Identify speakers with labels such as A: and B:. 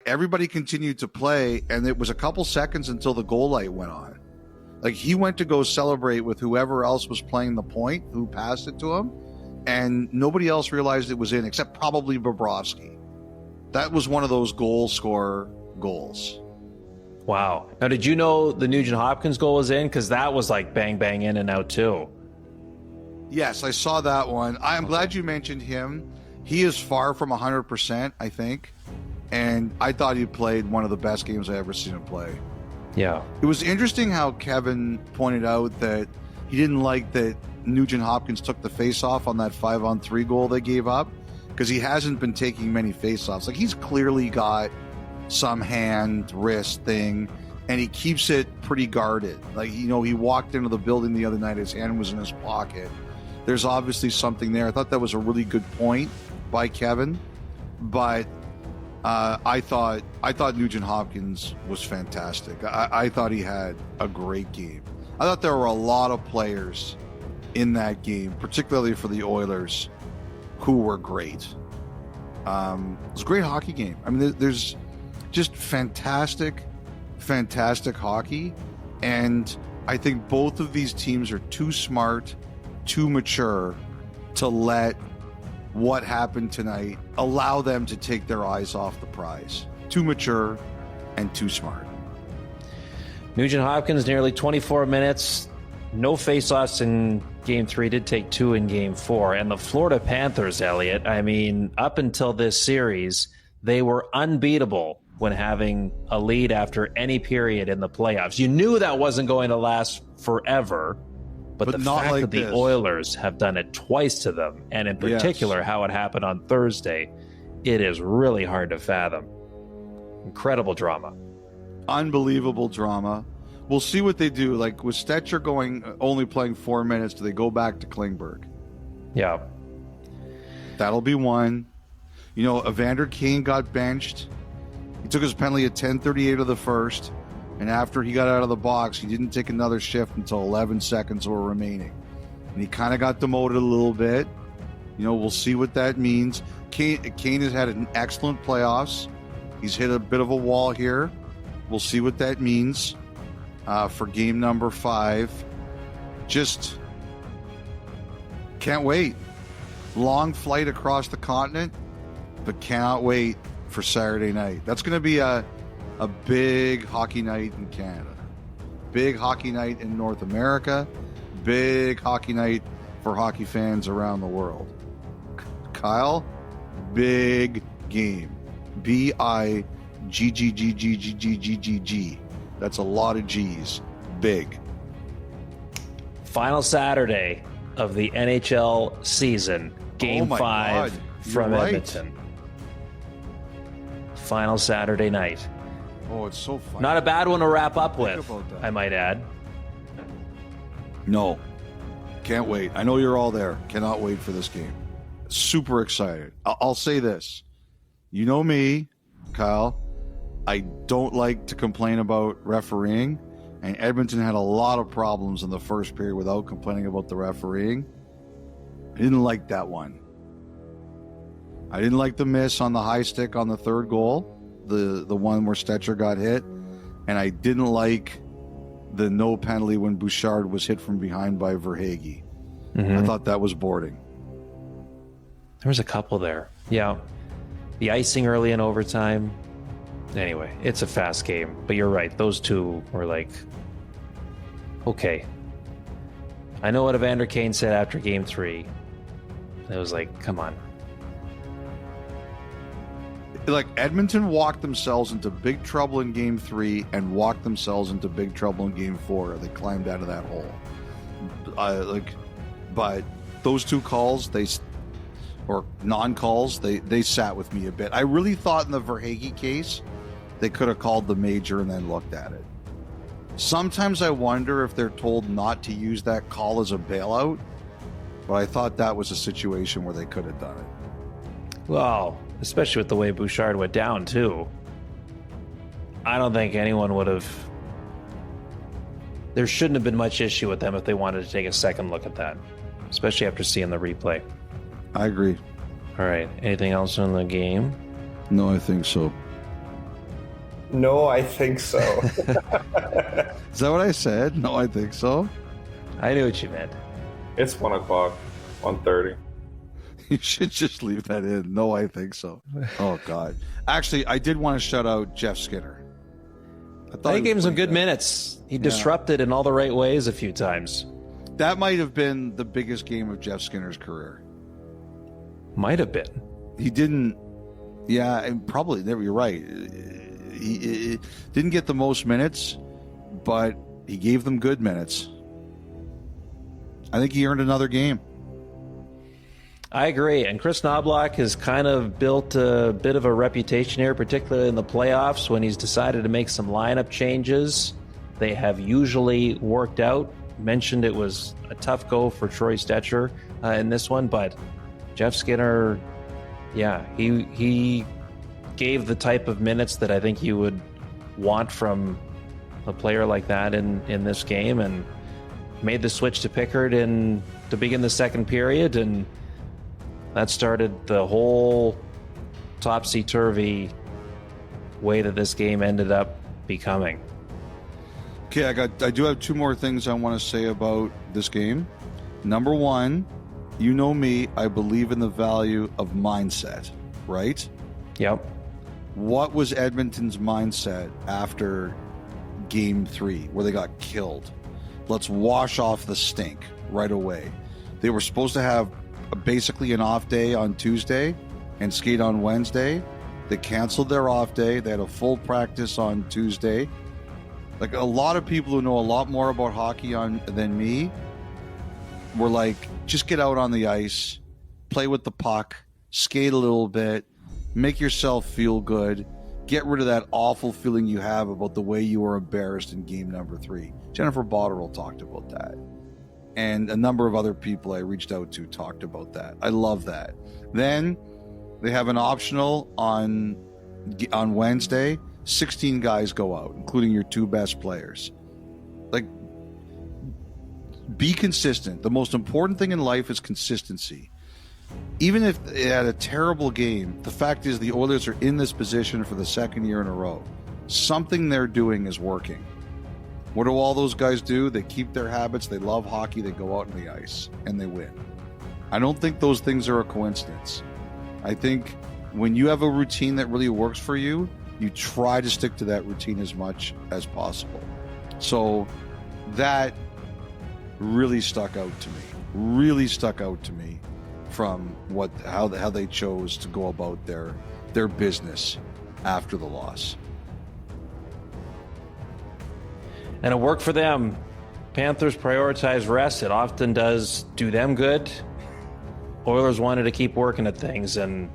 A: everybody continued to play, and it was a couple seconds until the goal light went on. Like, he went to go celebrate with whoever else was playing the point, who passed it to him, and nobody else realized it was in, except probably Bobrovsky. That was one of those goal scorer goals.
B: Wow. Now, did you know the Nugent Hopkins goal was in? Because that was like bang, bang, in and out too.
A: Yes, I saw that one. I'm glad you mentioned him. He is far from 100%, I think. And I thought he played one of the best games I ever seen him play.
B: Yeah.
A: It was interesting how Kevin pointed out that he didn't like that Nugent Hopkins took the face-off on that 5-on-3 goal they gave up, because he hasn't been taking many face-offs. Like, he's clearly got some hand, wrist thing, and he keeps it pretty guarded. Like, you know, he walked into the building the other night, his hand was in his pocket. There's obviously something there. I thought that was a really good point by Kevin, but I thought Nugent Hopkins was fantastic. I thought he had a great game. I thought there were a lot of players in that game, particularly for the Oilers, who were great. It was a great hockey game. I mean, there's just fantastic hockey, and I think both of these teams are too smart, too mature to let what happened tonight allow them to take their eyes off the prize. Too mature and too smart.
B: Nugent Hopkins, nearly 24 minutes. No face-offs in Game 3. Did take 2 in Game 4. And the Florida Panthers, Elliot, I mean, up until this series, they were unbeatable when having a lead after any period in the playoffs. You knew that wasn't going to last forever. But the fact that the Oilers have done it twice to them, and in particular how it happened on Thursday, it is really hard to fathom. Incredible drama.
A: Unbelievable drama. We'll see what they do. Like, with Stetcher only playing 4 minutes, do they go back to Klingberg?
B: Yeah.
A: That'll be one. You know, Evander Kane got benched. He took his penalty at 10:38 of the first. And after he got out of the box, he didn't take another shift until 11 seconds were remaining. And he kind of got demoted a little bit. You know, we'll see what that means. Kane has had an excellent playoffs. He's hit a bit of a wall here. We'll see what that means for game number 5. Just can't wait. Long flight across the continent, but cannot wait for Saturday night. That's going to be a big hockey night in Canada, big hockey night in North America, big hockey night for hockey fans around the world. Kyle, big game. BIGGGGGGGG. That's a lot of G's. Big.
B: Final Saturday of the NHL season, Game 5 from Edmonton. Final Saturday night.
A: Oh, it's so fun.
B: Not a bad one to wrap up with, I might add.
A: No. Can't wait. I know you're all there. Cannot wait for this game. Super excited. I'll say this. You know me, Kyle. I don't like to complain about refereeing, and Edmonton had a lot of problems in the first period without complaining about the refereeing. I didn't like that one. I didn't like the miss on the high stick on the third goal. The one where Stetcher got hit, and I didn't like the no penalty when Bouchard was hit from behind by Verhaeghe. I thought that was boarding.
B: There was a couple there. Yeah. The icing early in overtime. Anyway, it's a fast game, but you're right. Those two were like, okay. I know what Evander Kane said after Game 3. It was like, come on.
A: Like, Edmonton walked themselves into big trouble in Game 3 and walked themselves into big trouble in Game 4. They climbed out of that hole. But those two calls, or non-calls, they sat with me a bit. I really thought in the Verhaeghe case, they could have called the major and then looked at it. Sometimes I wonder if they're told not to use that call as a bailout, but I thought that was a situation where they could have done it.
B: Well, especially with the way Bouchard went down, too. I don't think anyone would have... There shouldn't have been much issue with them if they wanted to take a second look at that, especially after seeing the replay.
A: I agree.
B: All right. Anything else on the game?
A: No, I think so.
C: No, I think so.
A: Is that what I said? No, I think so.
B: I knew what you meant.
C: It's 1 o'clock, 1:30.
A: You should just leave that in. No, I think so. Oh, God. Actually, I did want to shout out Jeff Skinner.
B: I gave him some good minutes. He disrupted in all the right ways a few times.
A: That might have been the biggest game of Jeff Skinner's career.
B: Might have been.
A: He didn't. Yeah, and probably. You're right. He didn't get the most minutes, but he gave them good minutes. I think he earned another game.
B: I agree. And Chris Knobloch has kind of built a bit of a reputation here, particularly in the playoffs when he's decided to make some lineup changes. They have usually worked out. Mentioned it was a tough go for Troy Stetcher in this one, but Jeff Skinner, yeah, he gave the type of minutes that I think you would want from a player like that in this game, and made the switch to Pickard to begin the second period, and that started the whole topsy-turvy way that this game ended up becoming.
A: Okay, I do have two more things I want to say about this game. Number one, you know me, I believe in the value of mindset, right?
B: Yep.
A: What was Edmonton's mindset after Game 3, where they got killed? Let's wash off the stink right away. They were supposed to have basically an off day on Tuesday and skate on Wednesday. They canceled their off day. They had a full practice on Tuesday. Like, a lot of people who know a lot more about hockey than me were like, just get out on the ice, play with the puck, skate a little bit, make yourself feel good, get rid of that awful feeling you have about the way you were embarrassed in game number 3. Jennifer Botterill talked about that. And a number of other people I reached out to talked about that. I love that. Then they have an optional on Wednesday. 16 guys go out, including your 2 best players. Like, be consistent. The most important thing in life is consistency. Even if they had a terrible game, the fact is the Oilers are in this position for the second year in a row. Something they're doing is working. What do all those guys do? They keep their habits. They love hockey. They go out on the ice and they win. I don't think those things are a coincidence. I think when you have a routine that really works for you, you try to stick to that routine as much as possible. So that really stuck out to me. From how they chose to go about their business after the loss.
B: And it worked for them. Panthers prioritize rest. It often does do them good. Oilers wanted to keep working at things, and